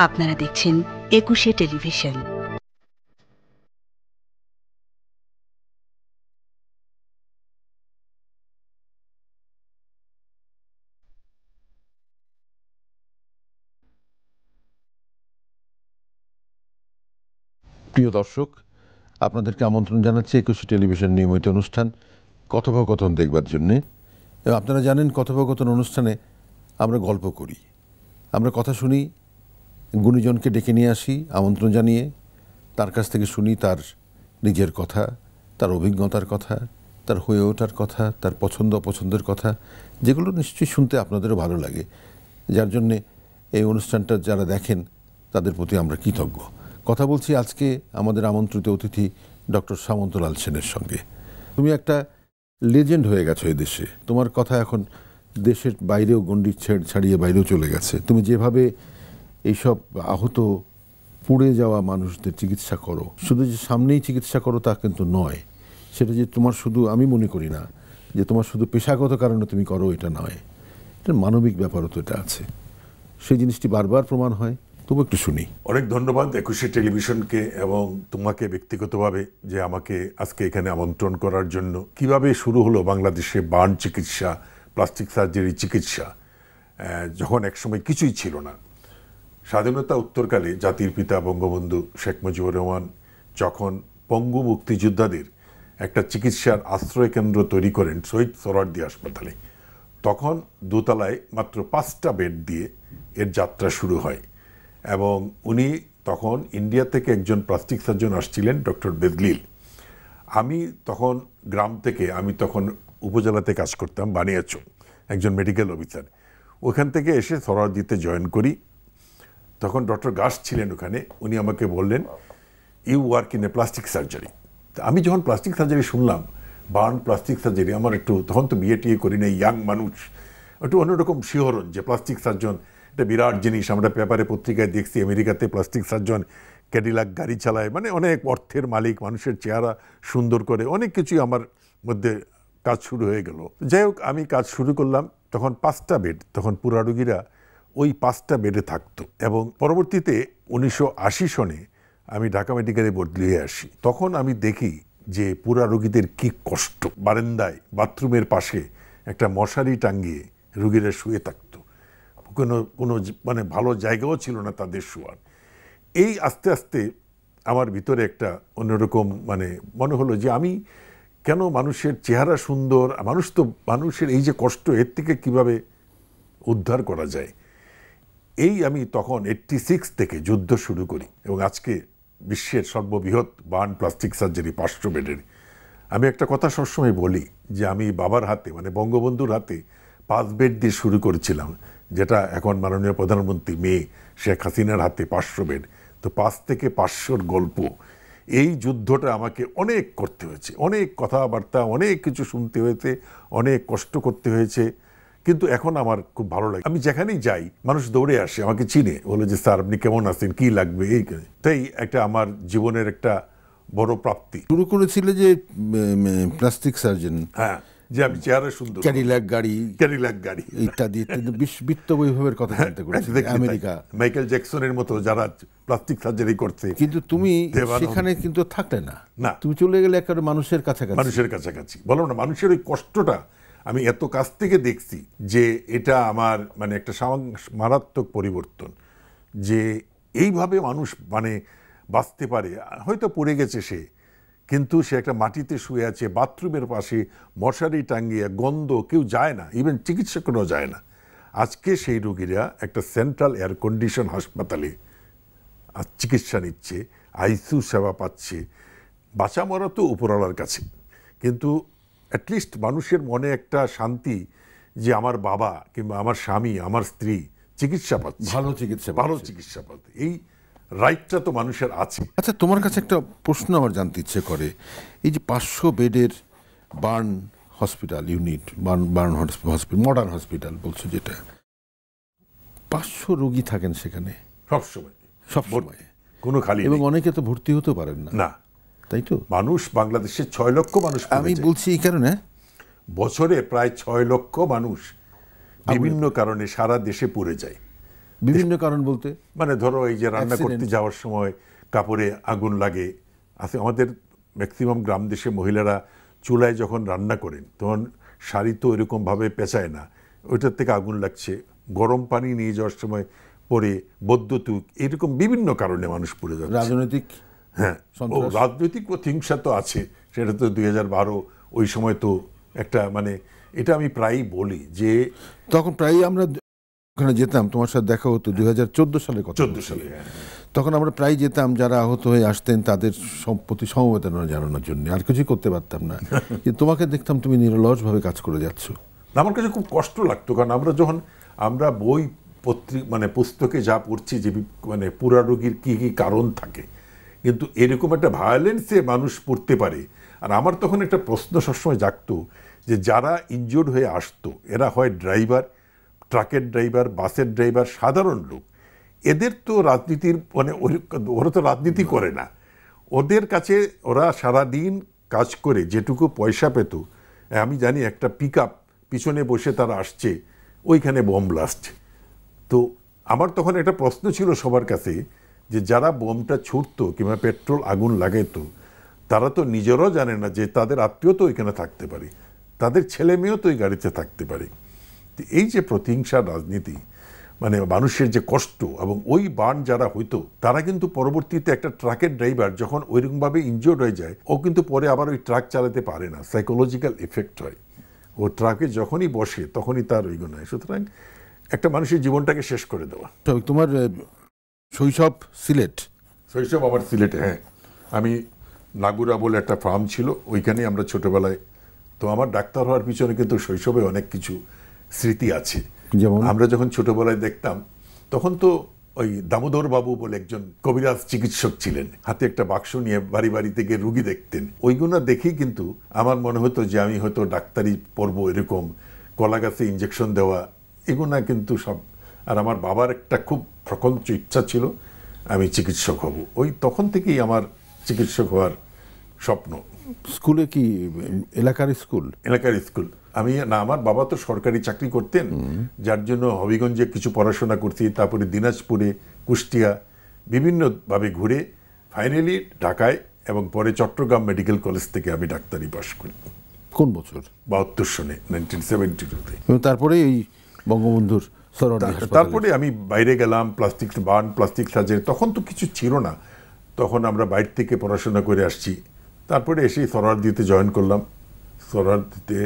আপনারা দেখছেন একুশে টেলিভিশন। প্রিয় দর্শক, আপনাদেরকে আমন্ত্রণ জানাচ্ছি একুশে টেলিভিশন নিয়মিত অনুষ্ঠান কথোপকথন দেখবার জন্যে। এবং আপনারা জানেন, কথোপকথন অনুষ্ঠানে আমরা গল্প করি, আমরা কথা শুনি, গুণীজনকে ডেকে নিয়ে আসি আমন্ত্রণ জানিয়ে, তার কাছ থেকে শুনি তার নিজের কথা, তার অভিজ্ঞতার কথা, তার হয়ে ওঠার কথা, তার পছন্দ অপছন্দের কথা, যেগুলো নিশ্চয়ই শুনতে আপনাদেরও ভালো লাগে, যার জন্যে এই অনুষ্ঠানটা যারা দেখেন তাদের প্রতি আমরা কৃতজ্ঞ। কথা বলছি আজকে আমাদের আমন্ত্রিত অতিথি ডক্টর সামন্তলাল সেনের সঙ্গে। তুমি একটা লেজেন্ড হয়ে গেছো এই দেশে, তোমার কথা এখন দেশের বাইরেও গণ্ডি ছাড়িয়ে বাইরেও চলে গেছে। তুমি যেভাবে এইসব আহত পুড়ে যাওয়া মানুষদের চিকিৎসা করো, শুধু যে সামনেই চিকিৎসা করো তা কিন্তু নয়, সেটা যে তোমার শুধু, আমি মনে করি না যে তোমার শুধু পেশাগত কারণে তুমি করো, এটা নয়, এটা মানবিক ব্যাপারও তো এটা আছে। সেই জিনিসটি বারবার প্রমাণ হয়। তবু একটু শুনি। অনেক ধন্যবাদ একুশে টেলিভিশনকে এবং তোমাকে ব্যক্তিগতভাবে যে আমাকে আজকে এখানে আমন্ত্রণ করার জন্য। কিভাবে শুরু হলো বাংলাদেশে বার্ন চিকিৎসা, প্লাস্টিক সার্জারি চিকিৎসা, যখন একসময় কিছুই ছিল না। স্বাধীনতা উত্তরকালে জাতির পিতা বঙ্গবন্ধু শেখ মুজিবুর রহমান যখন পঙ্গু মুক্তিযোদ্ধাদের একটা চিকিৎসার আশ্রয় কেন্দ্র তৈরি করেন শহীদ সোহরাওয়ার্দী হাসপাতালে, তখন দোতলায় মাত্র 5টা বেড দিয়ে এর যাত্রা শুরু হয়। এবং উনি তখন ইন্ডিয়া থেকে একজন প্লাস্টিক সার্জন আসছিলেন, ডক্টর বেদলিল। আমি তখন গ্রাম থেকে, আমি তখন উপজেলাতে কাজ করতাম, বানিয়াচং, একজন মেডিকেল অফিসার। ওখান থেকে এসে সোহরাওয়ার্দীতে জয়েন করি। তখন ডক্টর গাছ ছিলেন ওখানে, উনি আমাকে বললেন, you work in a plastic surgery. আমি যখন প্লাস্টিক সার্জারি শুনলাম, বার্ন প্লাস্টিক সার্জারি, আমার একটু, তখন তো বিয়ে টিয়ে করি না, ইয়াং মানুষ, একটু অন্যরকম শিহরণ যে প্লাস্টিক সার্জন এটা বিরাট জিনিস। আমরা পেপারে পত্রিকায় দেখছি আমেরিকাতে প্লাস্টিক সার্জন ক্যাডিলাক গাড়ি চালায়, মানে অনেক অর্থের মালিক, মানুষের চেহারা সুন্দর করে, অনেক কিছুই আমার মধ্যে কাজ শুরু হয়ে গেল। যাই হোক, আমি কাজ শুরু করলাম। তখন 5টা বেড, তখন পুরা রোগীরা ওই 5টা বেডে থাকতো। এবং পরবর্তীতে 1980 সনে আমি ঢাকা মেডিকেলে বদলি হয়ে আসি। তখন আমি দেখি যে পুরা রোগীদের কি কষ্ট। বারান্দায় বাথরুমের পাশে একটা মশারি টাঙ্গিয়ে রোগীরা শুয়ে থাকতো, কোনো মানে ভালো জায়গাও ছিল না তাদের শোয়ার। এই আস্তে আস্তে আমার ভিতরে একটা অন্যরকম মানে মনে হলো যে আমি কেন, মানুষের চেহারা সুন্দর, মানুষের এই যে কষ্ট, এর থেকে কিভাবে উদ্ধার করা যায়। এই আমি তখন 86 থেকে যুদ্ধ শুরু করি এবং আজকে বিশ্বের সর্ববৃহৎ বার্ন প্লাস্টিক সার্জারি 500 বেডের। আমি একটা কথা সবসময় বলি যে আমি বাবার হাতে, মানে বঙ্গবন্ধুর হাতে 5 বেড দিয়ে শুরু করেছিলাম, যেটা এখন মাননীয় প্রধানমন্ত্রী মেয়ে শেখ হাসিনার হাতে 500 বেড। তো 5 থেকে 500-র গল্প, এই যুদ্ধটা আমাকে অনেক করতে হয়েছে, অনেক কথাবার্তা, অনেক কিছু শুনতে হয়েছে, অনেক কষ্ট করতে হয়েছে। কিন্তু এখন আমার খুব ভালো লাগে। আমি যেখানেই যাই মানুষ দৌড়ে আসে, আমাকে চিনে, বলে যে স্যার আপনি কেমন আছেন, কি লাগবে, এই। তাই একটা আমার জীবনের একটা বড় প্রাপ্তি। শুরু করেছিল যে প্লাস্টিক সার্জন, হ্যাঁ, যে আমি চেহারা সুন্দর, ক্যাডিলাক গাড়ি ইত্যাদি বিত্ত বৈভবের কথা চিন্তা করেছি আমেরিকা, মাইকেল জ্যাকসনের মতো যারা প্লাস্টিক সার্জারি করছে। কিন্তু তুমি সেখানে কিন্তু থাকলে না, তুমি চলে গেলে একেবারে মানুষের কাছাকাছি। বলো না, মানুষের ওই কষ্টটা আমি এত কাছ থেকে দেখছি যে এটা আমার মানে একটা মারাত্মক পরিবর্তন, যে এইভাবে মানুষ মানে বাঁচতে পারে। হয়তো পড়ে গেছে সে, কিন্তু সে একটা মাটিতে শুয়ে আছে, বাথরুমের পাশে মশারি টাঙ্গিয়ে, গন্ধ, কেউ যায় না, ইভেন চিকিৎসকরাও যায় না। আজকে সেই রোগীরা একটা সেন্ট্রাল এয়ার কন্ডিশন হাসপাতালে চিকিৎসা নিচ্ছে, আইসিইউ সেবা পাচ্ছে। বাঁচা মরা তো উপরওয়ালার কাছে, কিন্তু অ্যাটলিস্ট মানুষের মনে একটা শান্তি যে আমার বাবা কিংবা আমার স্বামী, আমার স্ত্রী চিকিৎসা পাচ্ছে, ভালো চিকিৎসা পাচ্ছে, এই রাইটটা তো মানুষের আছে। আচ্ছা, তোমার কাছে একটা প্রশ্ন আমার জানতে ইচ্ছে করে, এই যে 500 বেডের burn hospital unit, burn hospital, modern hospital বলছো যেটা, 500 রোগী থাকেন সেখানে সবসময়, কোনো খালি, এবং অনেকে তো ভর্তি হতে পারেন না, তাই তো? মানুষ বাংলাদেশে 6 লক্ষ মানুষ, আমি বলছি এই কারণে বছরে প্রায় 6 লক্ষ মানুষ বিভিন্ন কারণে সারা দেশে পড়ে যায়। বিভিন্ন কারণ বলতে মানে ধরো এই যে রান্না করতে Accident. যাওয়ার সময় কাপড়ে আগুন লাগে। আমাদের ম্যাক্সিমাম গ্রাম দেশে মহিলারা চুলায় যখন রান্না করেন তখন শাড়ি তো এরকমভাবে পেঁচায় না, ওইটার থেকে আগুন লাগছে। গরম পানি নিয়ে যাওয়ার সময় পরে বৈদ্যুতিক, এরকম বিভিন্ন কারণে মানুষ পড়ে যাচ্ছে। রাজনৈতিক হ্যাঁ, ও রাজনৈতিক প্রতিহিংসা তো আছে, সেটা তো 2012 ওই সময় তো একটা মানে এটা আমি প্রায়ই বলি যে তখন প্রায়ই আমরা ওখানে যেতাম, তোমার সাথে দেখা হতো 2014 সালে কথা 14 সালে। তখন আমরা প্রায় যেতাম, যারা আহত হয়ে আসতেন তাদের প্রতি সমবেদনা জানানোর জন্য, আর কিছুই করতে পারতাম না। কিন্তু তোমাকে দেখতাম তুমি নিরলসভাবে কাজ করে যাচ্ছ। আমার কাছে খুব কষ্ট লাগতো, কারণ আমরা বই মানে পুস্তকে যা পড়ছি যে মানে পুরা রোগীর কি কি কারণ থাকে, কিন্তু এরকম একটা ভায়োলেন্সে মানুষ পড়তে পারে। আর আমার তখন একটা প্রশ্ন সবসময় জাগতো যে যারা ইনজোর্ড হয়ে আসতো এরা হয় ড্রাইভার, ট্রাকের ড্রাইভার, বাসের ড্রাইভার, সাধারণ লোক। এদের তো রাজনীতির মানে ওরা তো রাজনীতি করে না, ওদের কাছে ওরা সারাদিন কাজ করে যেটুকু পয়সা পেত। আমি জানি একটা পিক আপ পিছনে বসে তারা আসছে, ওইখানে বোম ব্লাস্ট। তো আমার তখন একটা প্রশ্ন ছিল সবার কাছে যে যারা বোমটা ছুটতো কিংবা পেট্রোল আগুন লাগাইতো তারা তো নিজেরাও জানে না যে তাদের আত্মীয় তো ওইখানে থাকতে পারে, তাদের ছেলে মেয়েও তো ওই গাড়িতে থাকতে পারে। এই যে প্রতিহিংসার রাজনীতি, মানে মানুষের যে কষ্ট, এবং ওই বার্ন যারা হইতো তারা কিন্তু পরবর্তীতে একটা ট্রাকের ড্রাইভার যখন ওইরকমভাবে ইনজোর্ড হয়ে যায়, ও কিন্তু পরে আবার ওই ট্রাক চালাতে পারে না, সাইকোলজিক্যাল এফেক্ট হয়। ও ট্রাকে যখনই বসে তখনই তার ওই গুণ হয়। সুতরাং একটা মানুষের জীবনটাকে শেষ করে দেওয়া। তোমার শৈশব সিলেট? শৈশব আমার সিলেটে, হ্যাঁ। আমি নাগুরা বলে একটা ফার্ম ছিল, ওইখানেই আমরা ছোটবেলায়। তো আমার ডাক্তার হওয়ার পিছনে কিন্তু শৈশবে অনেক কিছু স্মৃতি আছে। যেমন আমরা যখন ছোটবেলায় দেখতাম তখন তো ওই দামোদর বাবু বলে একজন কবিরাজ চিকিৎসক ছিলেন, হাতে একটা বাক্স নিয়ে বাড়ি বাড়ি থেকে রুগী দেখতেন। ওইগুলো দেখেই কিন্তু আমার মনে হতো যে আমি হয়তো ডাক্তারি পড়ব, এরকম কলা গাছে ইঞ্জেকশন দেওয়া, এগুলো কিন্তু সব। আর আমার বাবার একটা খুব প্রকঞ্চ ইচ্ছা ছিল আমি চিকিৎসক হব, ওই তখন থেকেই আমার চিকিৎসক হওয়ার স্বপ্ন। স্কুলে কি এলাকার স্কুল? এলাকার স্কুল। আমি না, আমার বাবা তো সরকারি চাকরি করতেন, যার জন্য হবিগঞ্জে কিছু পড়াশোনা করছি, তারপরে দিনাজপুরে, কুষ্টিয়া, বিভিন্নভাবে ঘুরে ফাইনালি ঢাকায় এবং পরে চট্টগ্রাম মেডিকেল কলেজ থেকে আমি ডাক্তারি পাশ করি। কোন বছর? 72 সনে, 1972-তে। তারপরে এই বঙ্গবন্ধুর সরোয়ার্দী হাসপাতালে। তারপরে আমি বাইরে গেলাম, প্লাস্টিক সার্জারি। তখন তো কিছু ছিল না, তখন আমরা বাইরে থেকে পড়াশোনা করে আসছি। তারপরে এসেই সরোয়ার্দীতে জয়েন করলাম, সরোয়ার্দীতে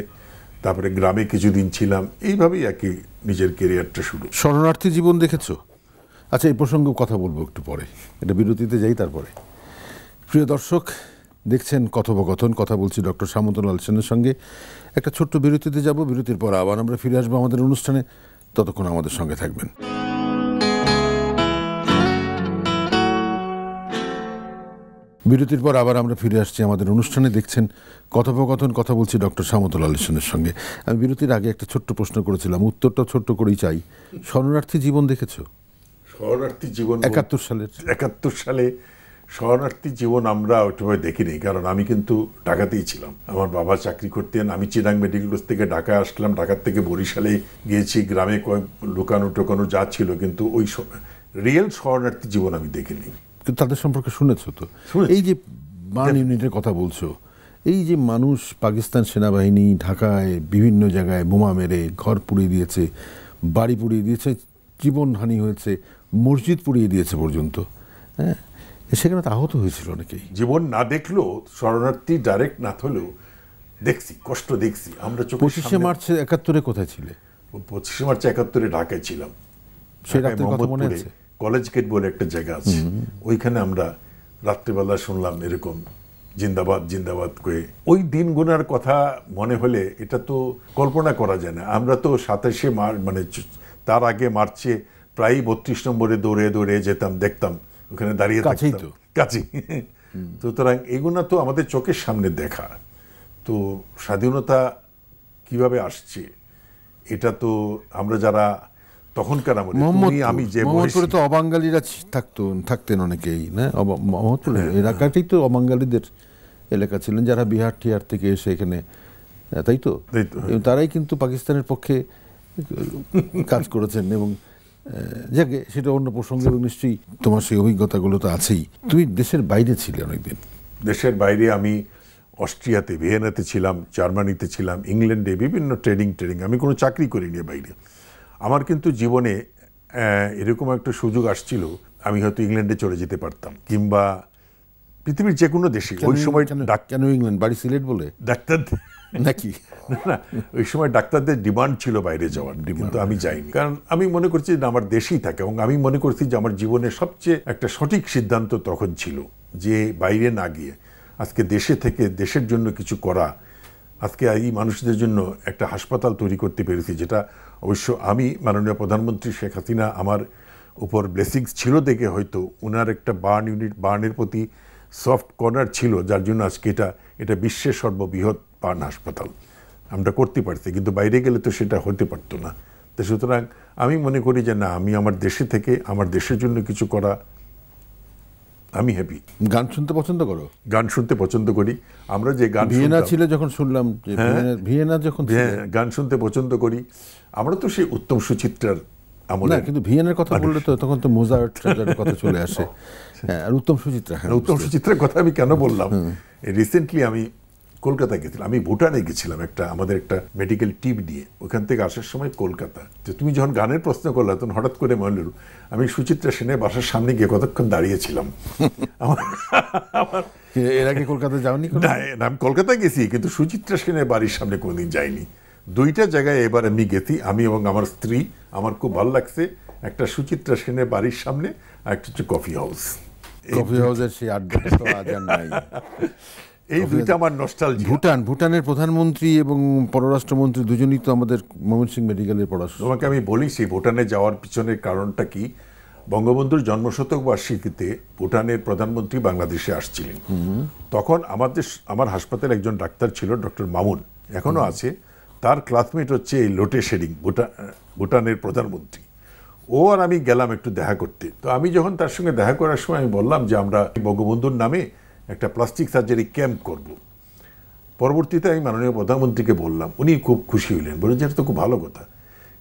তারপরে গ্রামে কিছুদিন ছিলাম, এইভাবেই আর কি নিজের কেরিয়ারটা শুরু। শরণার্থী জীবন দেখেছো? আচ্ছা, এই প্রসঙ্গে কথা বলবো একটু পরে, এটা বিরতিতে যাই। তারপরে প্রিয় দর্শক, দেখছেন কথোপকথন, কথা বলছি ডক্টর সামন্তলাল সেনের সঙ্গে। একটা ছোট্ট বিরতিতে যাব, বিরতির পর আবার আমরা ফিরে আসবো আমাদের অনুষ্ঠানে। ততক্ষণ আমাদের সঙ্গে থাকবেন। বিরতির পর আবার আমরা ফিরে আসছি আমাদের অনুষ্ঠানে। দেখছেন কথোপকথন, কথা বলছি ডক্টর সামন্তলাল সেনের সঙ্গে। আমি বিরতির আগে একটা ছোট্ট প্রশ্ন করেছিলাম, উত্তরটা ছোট্ট করেই চাই। শরণার্থী জীবন দেখেছো? শরণার্থী জীবন 71 সালে শরণার্থী জীবন আমরা ওইভাবে দেখিনি, কারণ আমি কিন্তু ঢাকাতেই ছিলাম। আমার বাবা চাকরি করতেন, আমি চিরাং মেডিকেল কলেজ থেকে ঢাকায় আসলাম, ঢাকার থেকে বরিশালে গিয়েছি, গ্রামে লুকানো টোকানো যা ছিল, কিন্তু ওই রিয়েল শরণার্থী জীবন আমি দেখিনি। কিন্তু তাদের সম্পর্কে শুনেছো তো? এই যে বার্ন ইউনিটের কথা বলছো, এই যে মানুষ, পাকিস্তান সেনাবাহিনী ঢাকায় বিভিন্ন জায়গায় বোমা মেরে ঘর পুড়িয়ে দিয়েছে, বাড়ি পুড়িয়ে দিয়েছে, জীবনহানি হয়েছে, মসজিদ পুড়িয়ে দিয়েছে পর্যন্ত। হ্যাঁ, সেখানে তো আহত হয়েছিল অনেকেই। জীবন না দেখলেও, শরণার্থী ডাইরেক্ট না হলেও দেখছি, কষ্ট দেখছি আমরা। 25শে মার্চ 71-এ কোথায় ছিলে? 25শে মার্চ 71-এ ঢাকায় ছিলাম। সেই রাতের কথা মনে আছে? কলেজ গেট বলে একটা জায়গা আছে, ওইখানে আমরা রাত্রিবেলা শুনলাম এরকম জিন্দাবাদ জিন্দাবাদ করে। ওই দিনগুলোর কথা মনে হলে এটা তো কল্পনা করা যায় না। আমরা তো 27শে মার্চ মানে তার আগে মার্চে প্রায় 32 নম্বরে দৌড়ে দৌড়ে যেতাম, দেখতাম ওখানে দাঁড়িয়ে থাকতাম, কাছেই। সুতরাং এগুলো তো আমাদের চোখের সামনে দেখা। তো স্বাধীনতা কিভাবে আসছে এটা তো আমরা যারা তখনকার আমি যে মোহাম্মদপুরে তো অবাঙালিরা থাকতেন অনেকেই, না? মোহাম্মদপুর এলাকাটাই তো অবাঙালিদের এলাকা ছিলেন, যারা বিহার টিহার থেকে এসে এখানে, তাই তো? তারাই কিন্তু পাকিস্তানের পক্ষে কাজ করেছেন এবং যাকে সেটা অন্য প্রসঙ্গ, এবং নিশ্চয়ই তোমার সেই অভিজ্ঞতাগুলো তো আছেই। তুমি দেশের বাইরে ছিলে অনেকদিন। দেশের বাইরে আমি অস্ট্রিয়াতে, ভিয়েনাতে ছিলাম, জার্মানিতে ছিলাম, ইংল্যান্ডে, বিভিন্ন ট্রেডিং। আমি কোনো চাকরি করিনি বাইরে। আমার কিন্তু জীবনে এরকম একটা সুযোগ আসছিল, আমি হয়তো ইংল্যান্ডে চলে যেতে পারতাম, কিংবা পৃথিবীর যে কোনো দেশে। ওই সময় কেন ইংল্যান্ড? বাড়ি সিলেট বলে ডাক্তার নাকি? না, ওই সময় ডাক্তারদের ডিমান্ড ছিল বাইরে যাওয়ার, কিন্তু আমি যাইনি। কারণ আমি মনে করছি যে আমার দেশেই থাকে, এবং আমি মনে করছি যে আমার জীবনের সবচেয়ে একটা সঠিক সিদ্ধান্ত তখন ছিল যে বাইরে না গিয়ে আজকে দেশে থেকে দেশের জন্য কিছু করা। আজকে এই মানুষদের জন্য একটা হাসপাতাল তৈরি করতে পেরেছি, যেটা অবশ্য আমি মাননীয় প্রধানমন্ত্রী শেখ হাসিনা আমার উপর ব্লেসিংস ছিল দেখে হয়তো ওনার একটা বার্নের প্রতি সফট কর্নার ছিল, যার জন্য আজকে এটা বিশ্বের সর্ববৃহৎ বার্ন হাসপাতাল আমরা করতে পারছি। কিন্তু বাইরে গেলে তো সেটা হতে পারতো না। তো সুতরাং আমি মনে করি যে না, আমি আমার দেশে থেকে আমার দেশের জন্য কিছু করা, আমি হ্যাপি। গান শুনতে পছন্দ করো? গান শুনতে পছন্দ করি। আমরা যে গান ভিয়েনা ছিল যখন শুনলাম, ভিয়েনা যখন গান শুনতে পছন্দ করি। আমরা তো সেই উত্তম সুচিত্রার না, কিন্তু ভিয়েনার কথা বললে তো তখন তো মোজার্ট কথা চলে আসে। আর উত্তম সুচিত্রা, উত্তম সুচিত্রার কথা আমি কেন বললাম, রিসেন্টলি আমি কলকাতা গেছিলাম, আমি ভুটানে গেছিলাম আমাদের একটা মেডিকেল টিম নিয়ে। ওখান থেকে আসার সময় কলকাতা, যে তুমি যখন গানের প্রশ্ন করলে তখন হঠাৎ করে মনে হলো আমি সুচিত্রা সেনের বাসার সামনে গিয়ে কতক্ষণ দাঁড়িয়েছিলাম। এর আগে কলকাতা যাওনি? না, আমি কলকাতায় গেছি, কিন্তু সুচিত্রা সেনের বাড়ির সামনে কোনোদিন যাইনি। দুইটা জায়গায় এবার আমি গেছি, আমি এবং আমার স্ত্রী। আমার খুব ভালো লাগছে, একটা সুচিত্রা সেনের বাড়ির সামনে, আর একটা হচ্ছে কফি হাউস। কফি হাউসের সেই আড্ডা তো আজ আর নাই। এই দুইটা আমার নস্টালজিয়া। ভুটানের প্রধানমন্ত্রী এবং পররাষ্ট্রমন্ত্রী দুজনই তো আমাদের ময়মনসিংহ মেডিকেলের পড়াশোনা। তোমাকে আমি বলি সেই ভুটানে যাওয়ার পিছনের কারণটা কি। বঙ্গবন্ধুর জন্মশতক বার্ষিকীতে ভুটানের প্রধানমন্ত্রী বাংলাদেশে আসছিলেন। তখন আমার হাসপাতালে একজন ডাক্তার ছিল, ডক্টর মামুন, এখনো আছে। তার ক্লাসমেট হচ্ছে এই লোটে শেরিং, ভুটানের প্রধানমন্ত্রী। ও আর আমি গেলাম একটু দেখা করতে। তো আমি যখন তার সঙ্গে দেখা করার সময় আমি বললাম যে আমরা বঙ্গবন্ধুর নামে একটা প্লাস্টিক সার্জারি ক্যাম্প করব। পরবর্তীতে আমি মাননীয় প্রধানমন্ত্রীকে বললাম, উনি খুব খুশি হইলেন, বললেন যে এটা তো খুব ভালো কথা,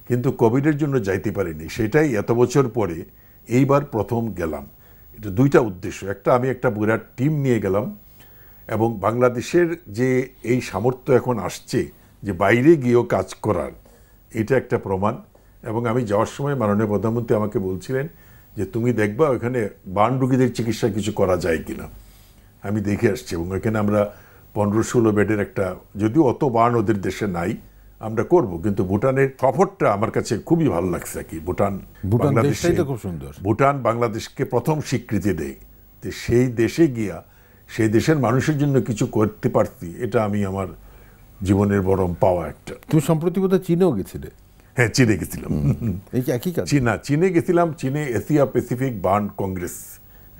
কিন্তু কোভিডের জন্য যাইতে পারিনি। সেটাই এত বছর পরে এইবার প্রথম গেলাম। এটা দুইটা উদ্দেশ্য, একটা আমি একটা বিরাট টিম নিয়ে গেলাম, এবং বাংলাদেশের যে এই সামর্থ্য এখন আসছে যে বাইরে গিয়েও কাজ করার, এটা একটা প্রমাণ। এবং আমি যাওয়ার সময় মাননীয় প্রধানমন্ত্রী আমাকে বলছিলেন যে তুমি দেখবা ওখানে বার্ন রোগীদের চিকিৎসা কিছু করা যায় কিনা। আমি দেখে আসছি, এবং এখানে আমরা 15-16 বেডের একটা, যদিও অত বার্ন ওদের দেশে নাই, আমরা করব। কিন্তু ভুটানের সফরটা আমার কাছে খুবই ভালো লাগছে আর কি। ভুটান বাংলাদেশকে প্রথম স্বীকৃতি দেয়, যে সেই দেশে গিয়া সেই দেশের মানুষের জন্য কিছু করতে পারছি, এটা আমি আমার জীবনের বড় পাওয়া একটা। তুমি সম্প্রতি বোধহয় চীনেও গেছিলে? হ্যাঁ, চীনে গেছিলাম। চীনে গেছিলাম। চীনে এশিয়া প্যাসিফিক বার্ন কংগ্রেস,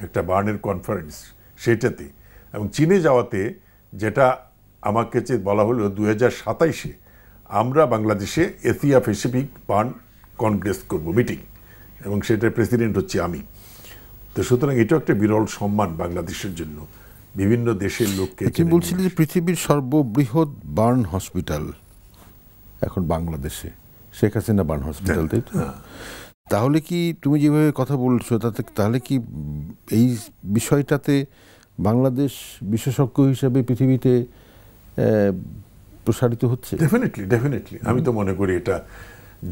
একটা বার্নের কনফারেন্স, সেটাতে। এবং চীনে যাওয়াতে যেটা আমাকে বলা হলো 2027-এ আমরা বাংলাদেশে এশিয়া প্যাসিফিক বার্ন কংগ্রেস করব, মিটিং, এবং সেটার প্রেসিডেন্ট হচ্ছে আমি। তো সুতরাং এটা একটা বিরল সম্মান বাংলাদেশের জন্য, বিভিন্ন দেশের লোককে। তুমি বলছিলে যে পৃথিবীর সর্ববৃহৎ বার্ন হসপিটাল এখন বাংলাদেশে, শেখ হাসিনা বার্ন হসপিটাল, তাই তো? তাহলে কি তুমি যেভাবে কথা বলছো তাহলে কি এই বিষয়টাতে বাংলাদেশ বিশেষজ্ঞ হিসেবে পৃথিবীতে প্রসারিত হচ্ছে? ডেফিনেটলি আমি তো মনে করি এটা,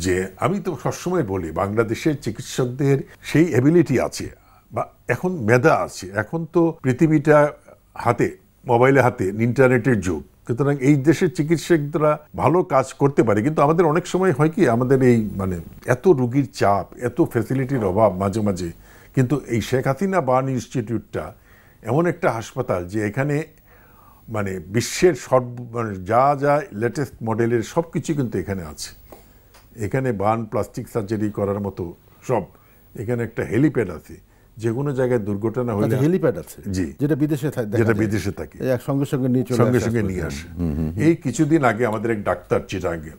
যে আমি তো সবসময় বলি বাংলাদেশের চিকিৎসকদের সেই এবিলিটি আছে, বা এখন মেধা আছে। এখন তো পৃথিবীটা হাতে, মোবাইলে হাতে, ইন্টারনেটের যুগ। সুতরাং এই দেশের চিকিৎসকরা ভালো কাজ করতে পারে, কিন্তু আমাদের অনেক সময় হয় কি, আমাদের এই এত রোগীর চাপ, এত ফ্যাসিলিটির অভাব মাঝে মাঝে। কিন্তু এই শেখ হাসিনা বার্ন ইনস্টিটিউটটা এমন একটা হাসপাতাল যে এখানে বিশ্বের যা যা লেটেস্ট মডেলের সব কিছু কিন্তু এখানে আছে। এখানে বার্ন প্লাস্টিক সার্জারি করার মতো সব, এখানে একটা হেলিপ্যাড আছে, যে কোনো জায়গায় দুর্ঘটনা হলে হেলিপ্যাড আছে, জি, যেটা বিদেশে থাকে, সঙ্গে সঙ্গে নিয়ে আসে। এই কিছুদিন আগে আমাদের এক ডাক্তার চিটাগাং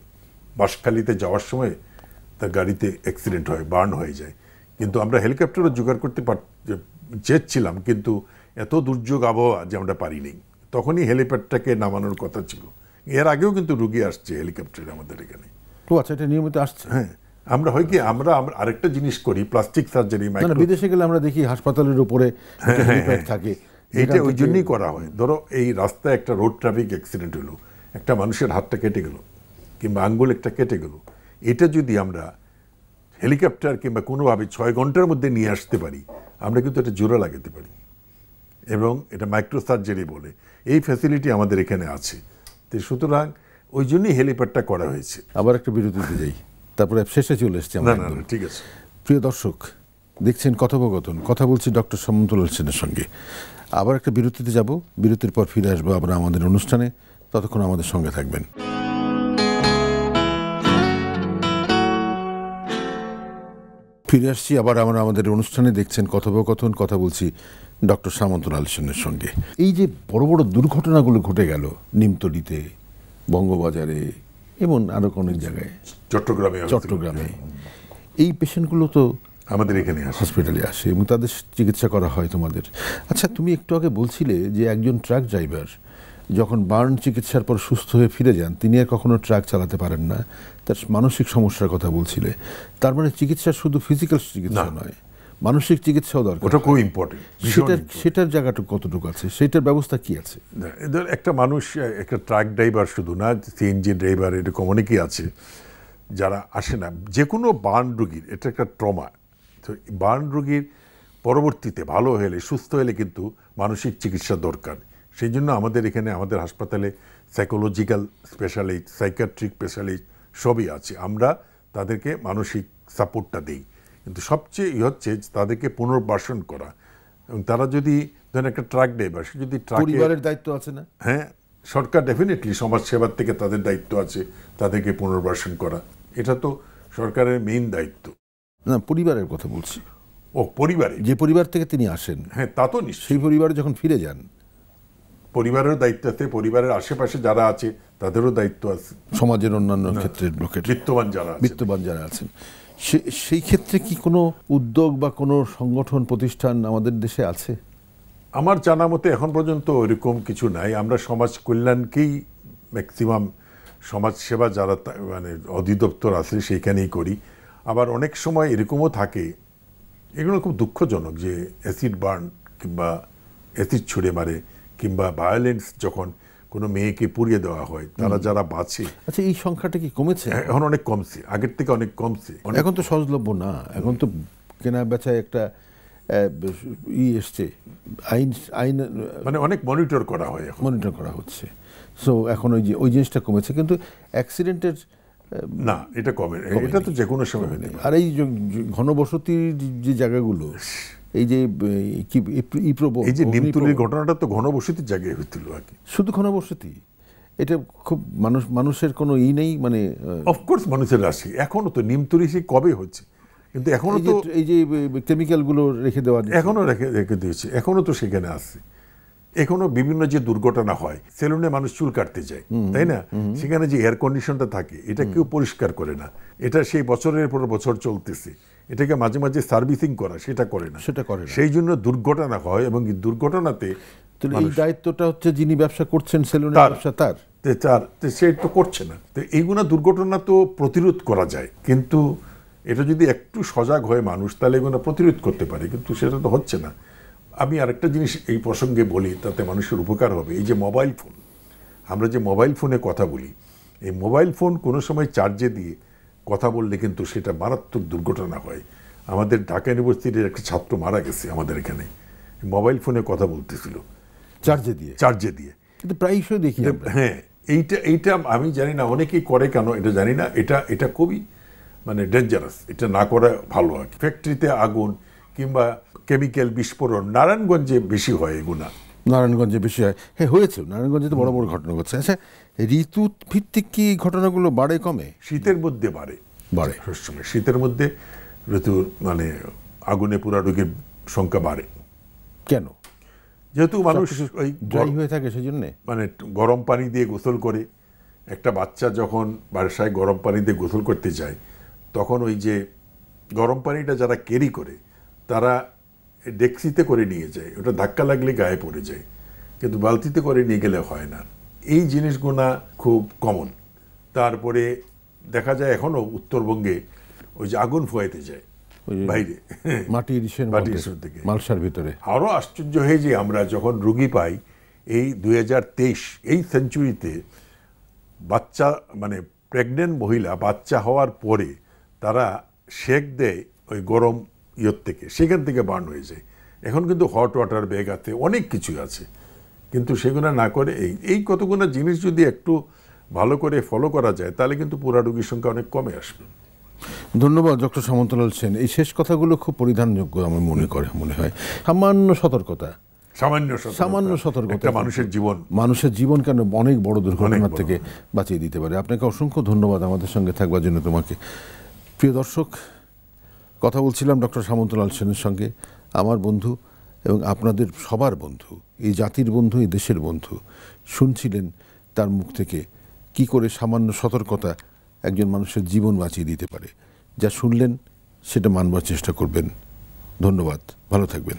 বাঁশখালীতে যাওয়ার সময় তার গাড়িতে অ্যাক্সিডেন্ট হয়, বার্ন হয়ে যায়। কিন্তু আমরা হেলিকপ্টারও জোগাড় করতে চেয়েছিলাম, কিন্তু এত দুর্যোগ আবহাওয়া যে আমরা পারিনি। তখনই হেলিপ্যাডটাকে নামানোর কথা ছিল। এর আগেও কিন্তু রুগী আসছে হেলিকপ্টারে আমাদের এখানে। তো আচ্ছা, এটা নিয়মিত আসছে? হ্যাঁ, আমরা হয় কি আমরা আরেকটা জিনিস করি, প্লাস্টিক সার্জারি। বিদেশে গেলে আমরা দেখি হাসপাতালের উপরে হেলিপ্যাড থাকে, এইটা ওই জন্যই করা হয়। ধরো এই রাস্তায় একটা রোড ট্রাফিক অ্যাক্সিডেন্ট হলো, একটা মানুষের হাতটা কেটে গেল কিংবা আঙ্গুল একটা কেটে গেল, এটা যদি আমরা হেলিকপ্টার কিংবা কোনোভাবে 6 ঘন্টার মধ্যে নিয়ে আসতে পারি, আমরা কিন্তু এটা জোড়া লাগাতে পারি, এবং এটা মাইক্রো সার্জারি বলে। এই ফ্যাসিলিটি আমাদের এখানে আছে। তো সুতরাং ওই জন্যই হেলিপ্যাডটা করা হয়েছে। আবার একটা বিরতিতে যাই, তারপরে শেষে চলে এসছি আমরা। না, ঠিক আছে। প্রিয় দর্শক, দেখছেন কথোপকথন, কথা বলছি ডক্টর সামন্তলাল সেনের সঙ্গে। আবার একটা বিরতিতে যাব, বিরতির পর ফিরে আসবো আমরা আমাদের অনুষ্ঠানে। ততক্ষণ আমাদের সঙ্গে থাকবেন। ফিরে আসছি আবার আমরা আমাদের অনুষ্ঠানে। দেখছেন কথোপকথন, কথা বলছি ডক্টর সামন্তলাল সেনের সঙ্গে। এই যে বড় বড় দুর্ঘটনাগুলো ঘটে গেল নিমতলিতে, বঙ্গবাজারে এবং আরো অনেক জায়গায়, চট্টগ্রামে, এই পেশেন্টগুলো তো আমাদের এখানে হসপিটালে আসে এবং তাদের চিকিৎসা করা হয় তোমাদের। আচ্ছা, তুমি একটু আগে বলছিলে যে একজন ট্রাক ড্রাইভার যখন বার্ন চিকিৎসার পর সুস্থ হয়ে ফিরে যান, তিনি আর কখনো ট্রাক চালাতে পারেন না, তার মানসিক সমস্যার কথা বলছিলে। তার মানে চিকিৎসা শুধু ফিজিক্যাল চিকিৎসা নয়, মানসিক চিকিৎসাও দরকার। ওটা খুব ইম্পর্টেন্ট। সেটার জায়গাটুকু কতটুকু আছে, সেটার ব্যবস্থা কি আছে? একটা মানুষ, একটা ট্রাক ড্রাইভার শুধু না, সিএনজি ড্রাইভার, এরকম অনেকেই আছে যারা আসে না। যে কোনো বার্ন রোগীর এটা একটা ট্রমা। তো বার্ন রোগীর পরবর্তীতে ভালো হলে, সুস্থ হলে কিন্তু মানসিক চিকিৎসা দরকার। সেই জন্য আমাদের এখানে, আমাদের হাসপাতালে সাইকোলজিক্যাল স্পেশালিস্ট, সাইকিয়াট্রিক স্পেশালিস্ট সবই আছে। আমরা তাদেরকে মানসিক সাপোর্টটা দিই, কিন্তু সবচেয়ে হচ্ছে তাদেরকে পুনর্বাসন করা। এবং তারা যদি ধরেন একটা ট্রাক ড্রাইভার, সে যদি পরিবারের দায়িত্ব আছে না? হ্যাঁ, সরকার ডেফিনেটলি সমাজ সেবার থেকে তাদের দায়িত্ব আছে তাদেরকে পুনর্বাসন করা। এটা তো সরকারের মেইন দায়িত্ব। না, পরিবারের কথা বলছি। ও, পরিবারে, যে পরিবার থেকে তিনি আসেন, হ্যাঁ, তা তো নিশ্চয়ই। সেই পরিবারে যখন ফিরে যান, পরিবারের দায়িত্ব আছে, পরিবারের আশেপাশে যারা আছে তাদেরও দায়িত্ব আছে, সমাজের অন্যান্য ক্ষেত্রের লোকের, বিত্তবান যারা আছেন। সেই ক্ষেত্রে কি কোনো উদ্যোগ বা কোনো সংগঠন প্রতিষ্ঠান আমাদের দেশে আছে? আমার জানা মতে এখন পর্যন্ত ওইরকম কিছু নাই। আমরা সমাজ কল্যাণকেই ম্যাক্সিমাম, সমাজ সেবা যারা মানে অধিদপ্তর আছে সেইখানেই করি। আবার অনেক সময় এরকমও থাকে, এগুলো খুব দুঃখজনক, যে অ্যাসিড বার্ন কিংবা অ্যাসিড ছুঁড়ে মারে কিংবা ভায়োলেন্স যখন কোনো মেয়েকে পুড়িয়ে দেওয়া হয়, তারা যারা বাঁচে। আচ্ছা, এই সংখ্যাটা কি কমেছে? এখন অনেক কমছে, আগের থেকে অনেক কমছে। এখন তো সহজলভ্য না, এখন তো কেনা বেচায় একটা এসছে, আইন মানে অনেক মনিটর করা হয়, মনিটর করা হচ্ছে। সো এখন ওই জিনিসটা কমেছে, কিন্তু অ্যাক্সিডেন্টের না, এটা কমে। এটা তো যে কোনো সময় নেই। আর এই ঘনবসতির যে জায়গাগুলো, এই যে এই যে নিমতলির ঘটনাটা তো ঘনবসতির জায়গায় হয়েছিল আর কি। শুধু ঘনবসতি, এটা খুব মানুষের কোনো নেই, মানে অফকোর্স মানুষের রাশি। এখনো তো নিমতলি সে কবে হচ্ছে, কিন্তু এখনো তো এই যে কেমিক্যালগুলো রেখে দেওয়া, এখনো রেখে দিয়েছে, এখনো তো সেখানে আছে। এখনো বিভিন্ন যে দুর্ঘটনা হয়, সেলুনে মানুষ চুল কাটতে যায়, তাই না? সেখানে যে এয়ার কন্ডিশনটা থাকে, এটা কেউ পরিষ্কার করে না। এটা সেই বছরের পর বছর চলতেছে। এটাকে মাঝে মাঝে সার্ভিসিং করা, সেটা করে না। সেই জন্য দুর্ঘটনা হয়, এবং দুর্ঘটনাতে এই দায়িত্বটা হচ্ছে যিনি ব্যবসা করছেন সেলুনের ব্যবসা, তার সে তো করছে না। তো এইগুলো দুর্ঘটনা তো প্রতিরোধ করা যায়, কিন্তু এটা যদি একটু সজাগ হয় মানুষ, তাহলে এগুলো প্রতিরোধ করতে পারে, কিন্তু সেটা তো হচ্ছে না। আমি আরেকটা জিনিস এই প্রসঙ্গে বলি, তাতে মানুষের উপকার হবে। এই যে মোবাইল ফোন, আমরা যে মোবাইল ফোনে কথা বলি, এই মোবাইল ফোন কোনো সময় চার্জে দিয়ে কথা বললে কিন্তু সেটা মারাত্মক দুর্ঘটনা হয়। আমাদের ঢাকা ইউনিভার্সিটির একটা ছাত্র মারা গেছে আমাদের এখানে, মোবাইল ফোনে কথা বলতেছিল চার্জে দিয়ে। কিন্তু প্রায়শই দেখি। হ্যাঁ, এইটা আমি জানি না অনেকেই করে কেন, এটা জানি না। এটা খুবই মানে ডেঞ্জারাস, এটা না করা ভালো আর কি। ফ্যাক্টরিতে আগুন কিংবা কেমিক্যাল বিস্ফোরণ নারায়ণগঞ্জে বেশি হয়, এগুলা নারায়ণগঞ্জে বেশি হয়। হ্যাঁ, হয়েছে নারায়ণগঞ্জে তো বড় বড় ঘটনা ঘটছে। আচ্ছা, ঋতু ভিত্তিক কি ঘটনাগুলো বাড়ে কমে? শীতের মধ্যে বাড়ে। সবসময় শীতের মধ্যে ঋতু মানে আগুনে পোড়া রোগীর সংখ্যা বাড়ে। কেন? যেহেতু মানুষ ওই ড্রাই হয়ে থাকে, সেই জন্যে। মানে গরম পানি দিয়ে গোসল করে, একটা বাচ্চা যখন বাসায় গরম পানি দিয়ে গোসল করতে যায়, তখন ওই যে গরম পানিটা যারা ক্যারি করে তারা ডেক্সিতে করে নিয়ে যায়, ওটা ধাক্কা লাগলে গায়ে পড়ে যায়, কিন্তু বালতিতে করে নিয়ে গেলে হয় না। এই জিনিসগুলো খুব কমন। তারপরে দেখা যায় এখনও উত্তরবঙ্গে ওই যে আগুন ফোয়াইতে যায় বাইরে মাটির থেকে মালসার ভিতরে। আরো আশ্চর্য হয়ে যে আমরা যখন রোগী পাই এই 2023 এই সেঞ্চুরিতে বাচ্চা মানে প্রেগনেন্ট মহিলা বাচ্চা হওয়ার পরে তারা সেক দেয় ওই গরম ইয়ের থেকে, সেখান থেকে বার্ন হয়ে যায়। এখন কিন্তু হট ওয়াটার ব্যাগ আছে, অনেক কিছু আছে, কিন্তু সেগুলো না করে এই কতগুলো জিনিস যদি একটু ভালো করে ফলো করা যায় তাহলে কিন্তু পুরা রোগীর সংখ্যা অনেক কমে আসবে। ধন্যবাদ ডক্টর সামন্তলাল সেন। এই শেষ কথাগুলো খুব পরিধানযোগ্য আমার মনে হয়। সামান্য সতর্কতা মানুষের জীবন কেন অনেক বড় দুর্ঘটনার থেকে বাঁচিয়ে দিতে পারে। আপনাকে অসংখ্য ধন্যবাদ আমাদের সঙ্গে থাকবার জন্য তোমাকে। প্রিয় দর্শক, কথা বলছিলাম ডক্টর সামন্তলাল সেনের সঙ্গে, আমার বন্ধু এবং আপনাদের সবার বন্ধু, এই জাতির বন্ধু, এই দেশের বন্ধু। শুনছিলেন তার মুখ থেকে কি করে সামান্য সতর্কতা একজন মানুষের জীবন বাঁচিয়ে দিতে পারে। যা শুনলেন সেটা মানবার চেষ্টা করবেন। ধন্যবাদ, ভালো থাকবেন।